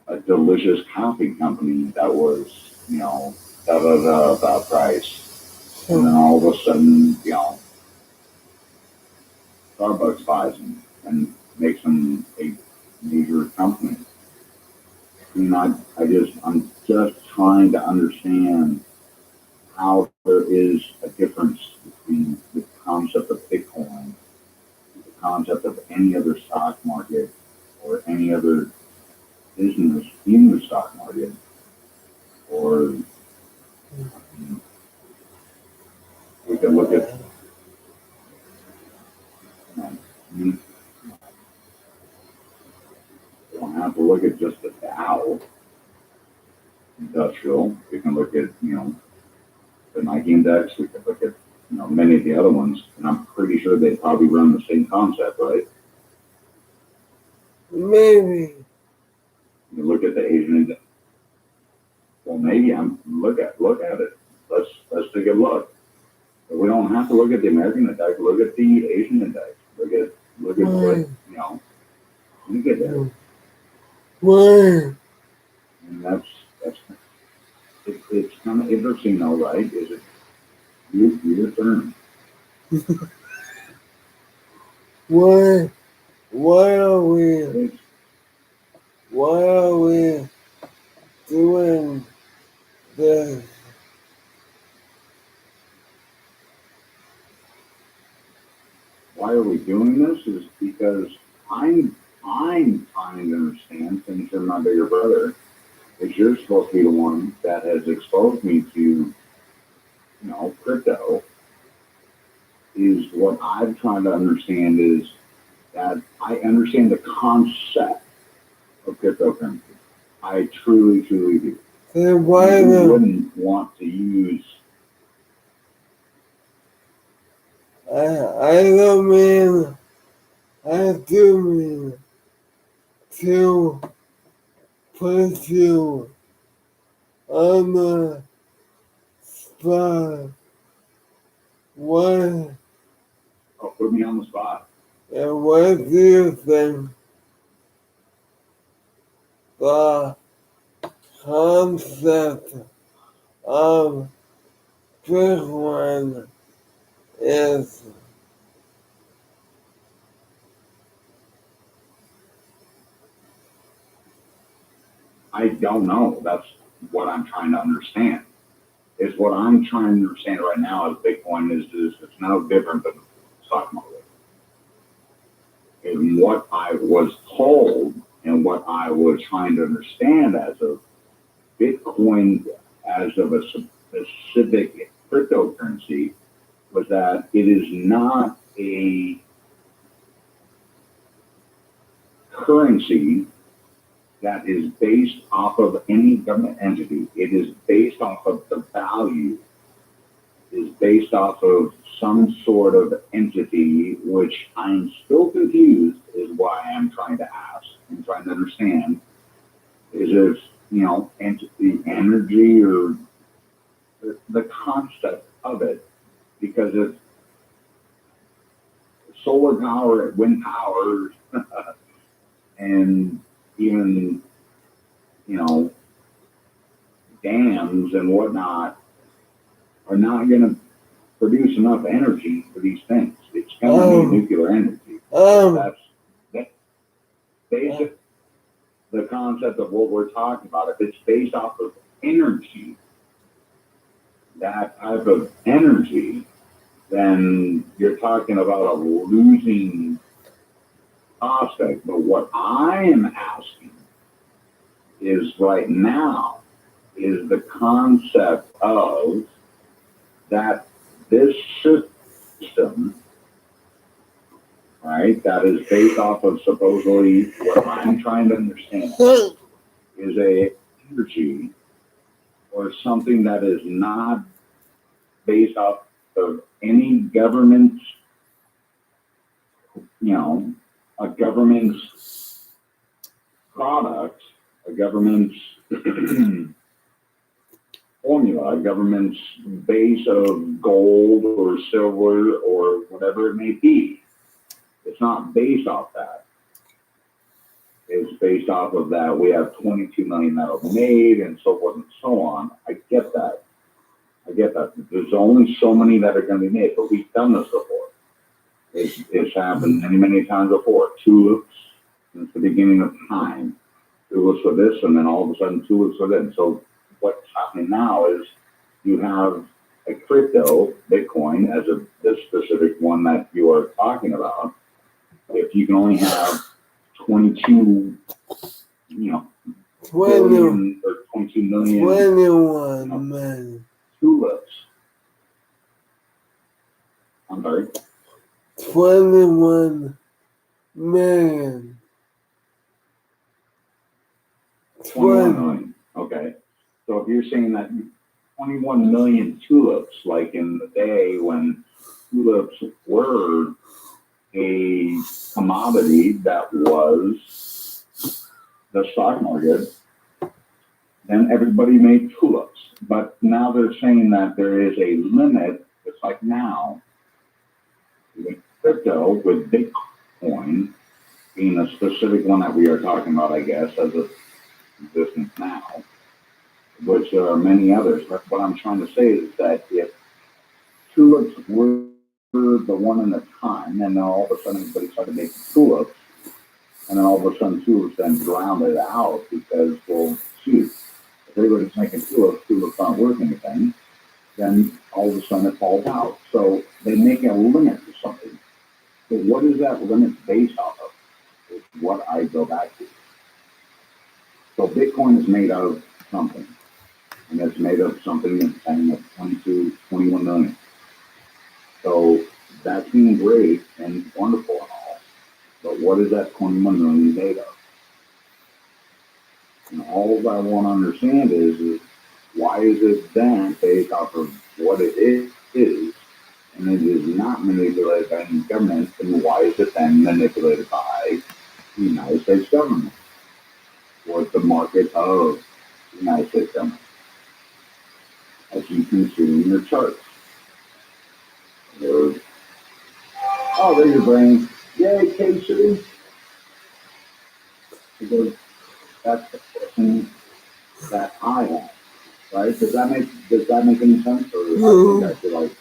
a delicious coffee company that was, da da da about price. And then all of a sudden, Starbucks buys them and makes them a major company. I mean, I'm just trying to understand how there is a difference between the concept of Bitcoin, the concept of any other stock market, or any other business in the stock market, or we can look at, you don't have to look at just the Dow Industrial. We can look at, the Nike Index. We can look at, many of the other ones, and I'm pretty sure they probably run the same concept, right? Maybe. You look at the Asian Index. Well, maybe look at it. Let's take a look. We don't have to look at the American index. Look at the Asian index. Look at what, look at it. Why? And it's kind of interesting though, right? Is it your turn? Why? Why are we doing this? Why are we doing this? Is because I'm trying to understand, since you're my bigger brother, is you're supposed to be the one that has exposed me to, crypto. Is what I'm trying to understand is that I understand the concept of cryptocurrency. I truly, truly do. Then why I the? wouldn't want to use. I don't mean. I do mean to put you on the spot. What? Oh, put me on the spot. And what do you think the concept of Bitcoin is? I don't know. That's what I'm trying to understand. Is what I'm trying to understand right now is Bitcoin is it's no different than the stock market. And what I was told and what I was trying to understand as of Bitcoin, as of a specific cryptocurrency, was that it is not a currency that is based off of any government entity. It is based off of the value, is based off of some sort of entity, which I'm still confused, is why I'm trying to ask and trying to understand, is if, entity, energy, or the concept of it, because it's solar power, wind power, and even, dams and whatnot are not going to produce enough energy for these things. It's going to need nuclear energy. That's basic. The concept of what we're talking about. If it's based off of energy, that type of energy, then you're talking about a losing prospect. But what I am asking is right now is the concept of that this system, right, that is based off of supposedly what I'm trying to understand is a energy or something that is not based off of any government's, a government's product, a government's formula, a government's base of gold or silver or whatever it may be. It's not based off that. It's based off of that. We have 22 million that are made and so forth and so on. I get that. There's only so many that are going to be made, but we've done this before. It's happened many, many times before. Tulips since the beginning of time. Tulips for this, and then all of a sudden tulips for that. So what's happening now is you have a crypto, Bitcoin, as this specific one that you are talking about. If you can only have 22, billion or 22 million 21 million tulips. I'm sorry. 21 million. 21 million. Okay. So if you're saying that 21 million tulips, like in the day when tulips were a commodity that was the stock market, then everybody made tulips. But now they're saying that there is a limit It's like now, with crypto, with Bitcoin being a specific one that we are talking about, I guess, as of existence now, which there are many others. But what I'm trying to say is that if tulips were the one in a time, and then all of a sudden everybody started making tulips, and then all of a sudden tulips then drowned it out because, well, shoot, if everybody's making tulips, tulips aren't worth anything, then all of a sudden it falls out. So they make a limit to something. But what is that limit based off of? Is what I go back to. So Bitcoin is made out of something, and it's made of something in the of 22, 21 million. So that's being great and wonderful and all, but what is that 21 million made of? And all I want to understand is why is it then based off of what it is, and it is not manipulated by any government, and why is it then manipulated by the United States government or the market of the United States government? As you can see in your charts. There's, oh, there's your brain. Yay, Casey. Because that's the question that I have, right? Does that make any sense? Or I feel like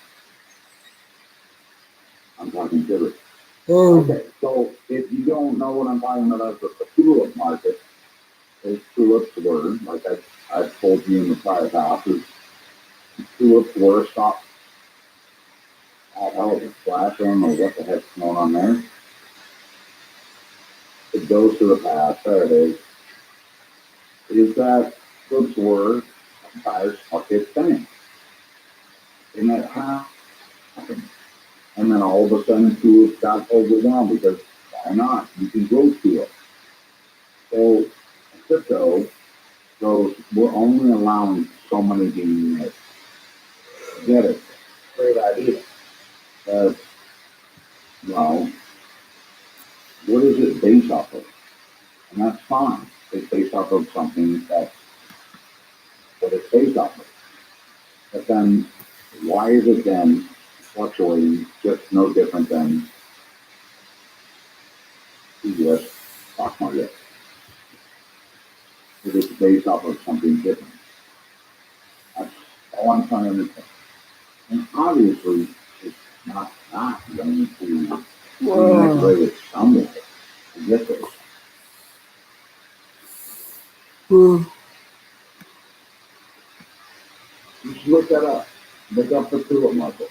I'm talking gibberish. Okay, so if you don't know what I'm talking about, that's the tulip market. Those tulips were, like I told you in the prior classes, tulips were a stock. I don't know, flash, I don't know what the heck's going on there. It goes to the past. There it is. Is that tulips were a entire market thing. And that happened. And then all of a sudden tulips got overwhelmed because why not? You can grow tulips. So crypto goes, we're only allowing so many being made. Get it? Great idea. But, well, what is it based off of? And that's fine. It's based off of something that's what it's based off of. But then, why is it then fluctuating just no different than the U.S. stock market? If it's based off of something different. That's all I'm trying to understand. And obviously, it's not going to manipulate it somewhere to get there. You should look that up. Look up the tulip market.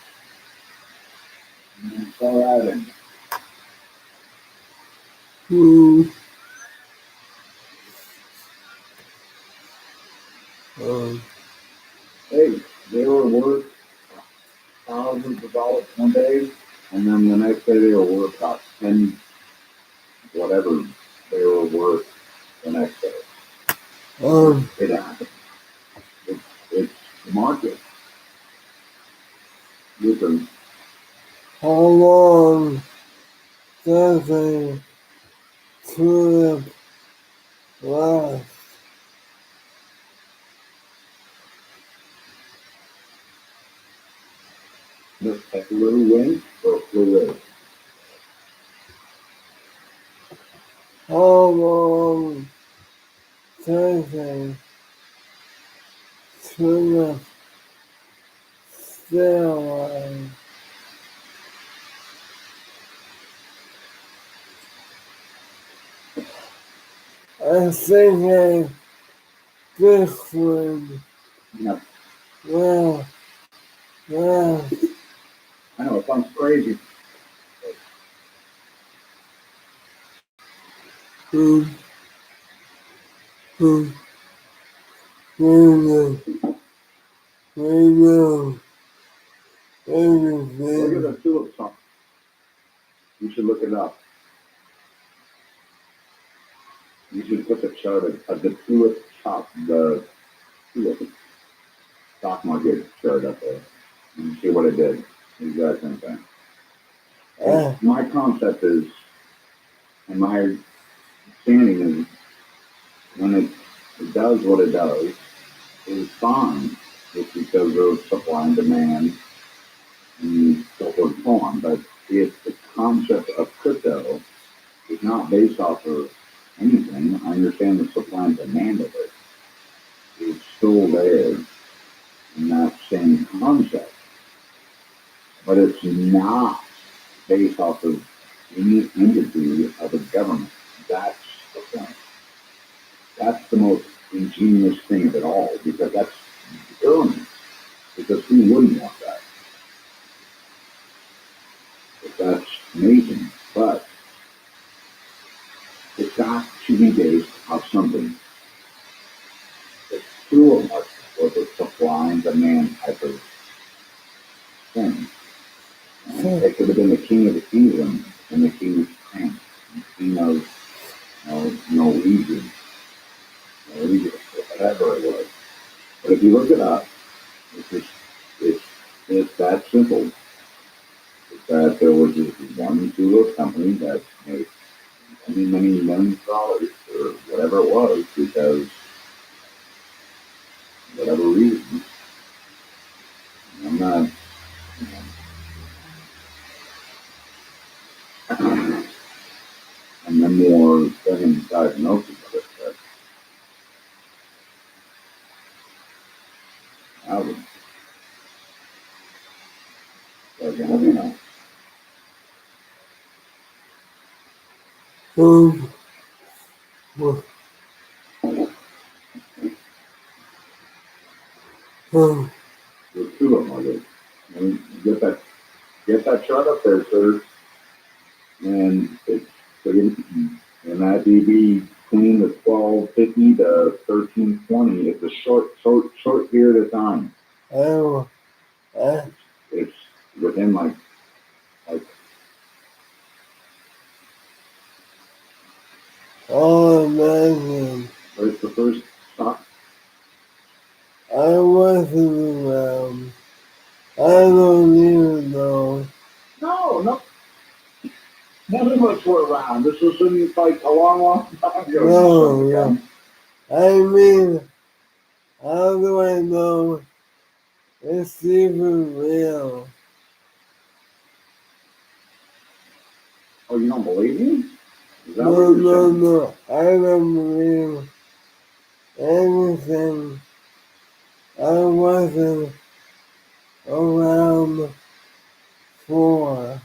And throw that in. Hey, they were worth thousands of dollars one day, and then the next day they were worth about 10, whatever they were worth the next day. It happens. It's the market. Listen. How long does a tulip last? Just take a little wind or fluid. How long does a tulip stay alive? I think a Bitcoin. No. Well, I know, it sounds crazy. Look at the tulip song. You should look it up. You should put the chart of the tulip top, the tulip stock market chart up there. And see what it did. Exact same thing. My concept is, and my understanding is, when it does what it does, it's fine. It's because of supply and demand and so forth and so on. But if the concept of crypto is not based off of anything, I understand the supply and demand of it. It's still there in that same concept, but it's not based off of any entity of a government. That's the point. That's the most ingenious thing of it all, because that's brilliant. Because who wouldn't want that? But that's amazing. But it's got to be based off something. It's too much of a supply and demand type of thing. And it could have been the king of the kingdom and the king of France, the king of Norwegian, whatever it was. But if you look it up, it's just it's that simple. It's that there was this one tulip company that made many millions of dollars or whatever it was because whatever reason. I'm not, I'm more than diagnosis of it, but I would, again, well, um, the tulip market. And get that chart up there, sir. And it's and that DB between the 1250 to 1320. It's a short period of time. I, It's within like imagine it's the first stock. I wasn't around. I don't even know. No, none of us were around. This was in like a long time ago. No. I mean, how do I know it's even real? Oh, you don't believe me? Is that what No, you're saying? no. I don't believe anything. I wasn't around for.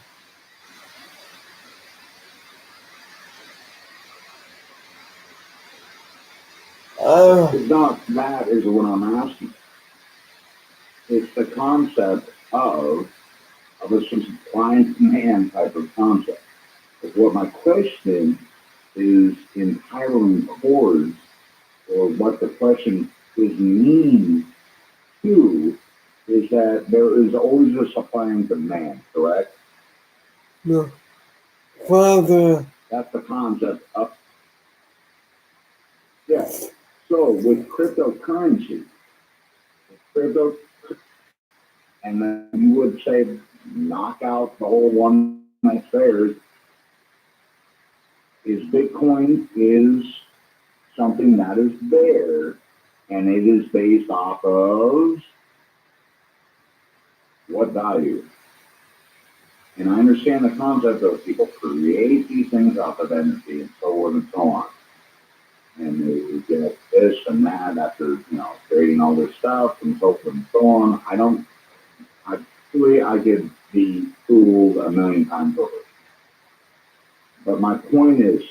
It's not that is what I'm asking. It's the concept of a supply and demand type of concept. But what my question is entirely towards, or what the question is meaning to, is that there is always a supply and demand, correct? No. Father. That's the concept of, yeah. So with cryptocurrency, crypto, and then you would say knock out the whole one that's there, is Bitcoin is something that is there, and it is based off of what value. And I understand the concept of people create these things off of energy and so on and so on. And they get this and that after, creating all this stuff and so forth and so on. I could be fooled a million times over. But my point is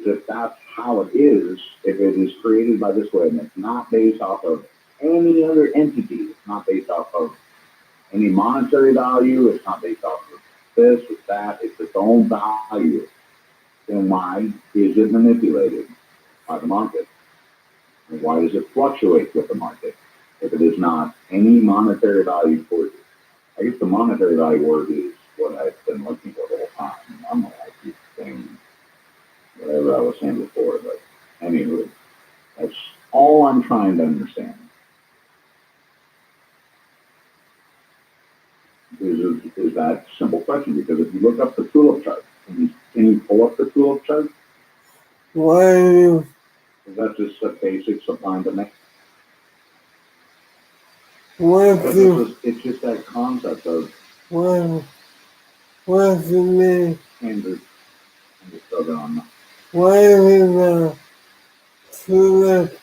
that that's how it is if it is created by this way and it's not based off of any other entity. It's not based off of any monetary value. It's not based off of this or that. It's its own value. Then why is it manipulated by the market? And why does it fluctuate with the market if it is not any monetary value for you? I guess the monetary value word is what I've been looking for the whole time. I'm like, I keep saying whatever I was saying before, but anyway, that's all I'm trying to understand. Is that simple question? Because if you look up the tulip chart, can you pull up the tulip chart? Why? That's just a basic supply and demand. What? It's just that concept of what, what's the name? Andrew, I'm just still going. Why is the tulip,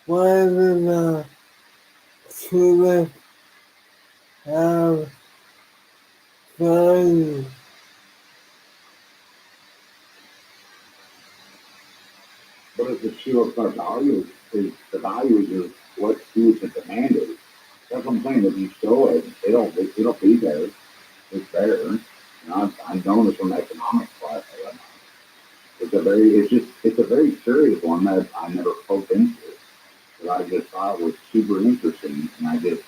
why does the tulip have value? What is the tulip value? Is the value is what food the demand is. That's what I'm saying. If you show it, it'll be there. It's there. And I'm known this from economics class. It's a very curious one that I never poked into. That I just thought was super interesting, and I just,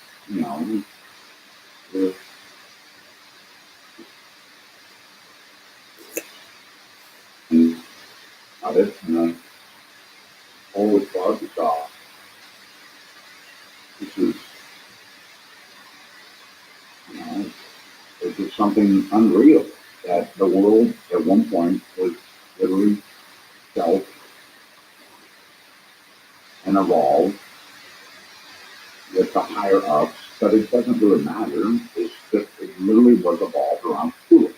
just got it, and I always thought this is, you know, this is something unreal that the world at one point was literally built and evolved with the higher ups, but it doesn't really matter. It's just, it literally was evolved around tulips.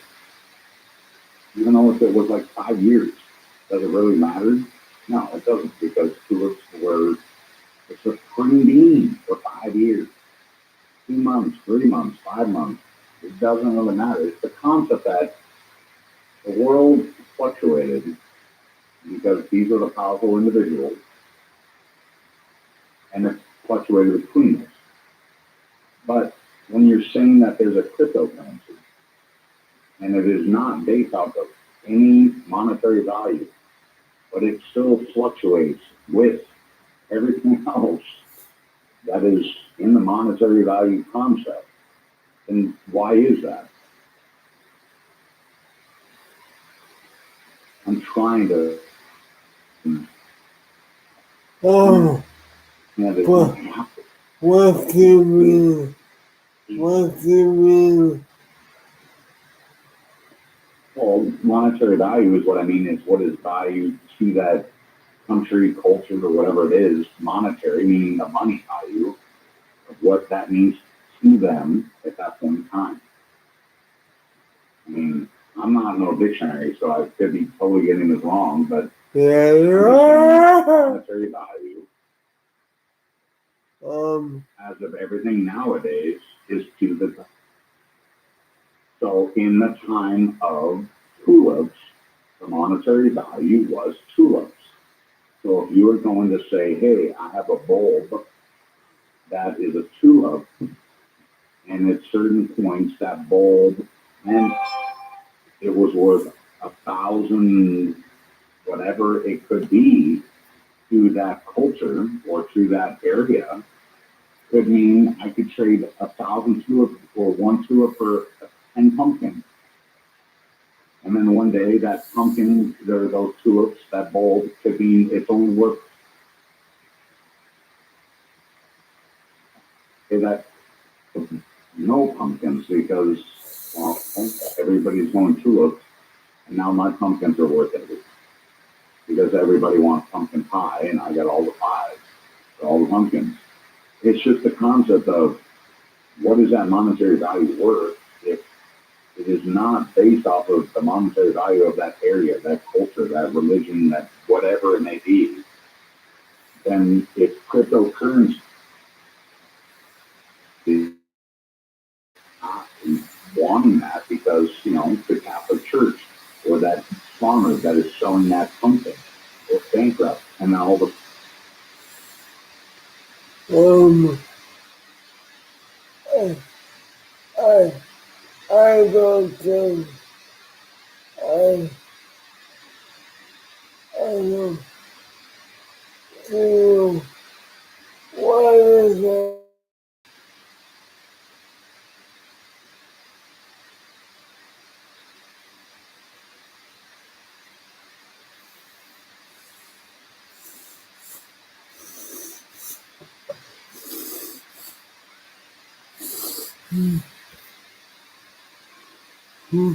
Even though if it was like 5 years, does it really matter? No, it doesn't, because tulips were the supreme being for 5 years, 2 months, 3 months, 5 months. It doesn't really matter. It's the concept that the world fluctuated because these are the powerful individuals, and it fluctuated between us. But when you're saying that there's a cryptocurrency, and it is not based off of any monetary value, but it still fluctuates with everything else that is in the monetary value concept. And why is that? I'm trying to. Oh, What, what do you mean? What do you mean? Well, monetary value is what I mean is what is value to that country, culture, or whatever it is. Monetary, meaning the money value of what that means to them at that point in time. I mean, I'm not no dictionary, so I could be totally getting this wrong, but Yeah, monetary value, as of everything nowadays, is to the. So in the time of tulips, the monetary value was tulips. So if you were going to say, hey, I have a bulb that is a tulip, and at certain points that bulb, and it was worth 1,000, whatever it could be, to that culture or to that area, could mean I could trade 1,000 tulips or one tulip for 10 pumpkins. And then one day that pumpkin, those tulips, that bulb could be, it's only worth, say that no pumpkins because, well, everybody's going tulips, and now my pumpkins are worth it because everybody wants pumpkin pie, and I got all the pies, all the pumpkins. It's just the concept of what is that monetary value worth if it is not based off of the monetary value of that area, that culture, that religion, that whatever it may be, then it's cryptocurrency not wanting that because, the Catholic Church or that farmer that is selling that pumpkin is bankrupt. And now all the I, I, I don't think, I, I don't feel, what is it? Hmm.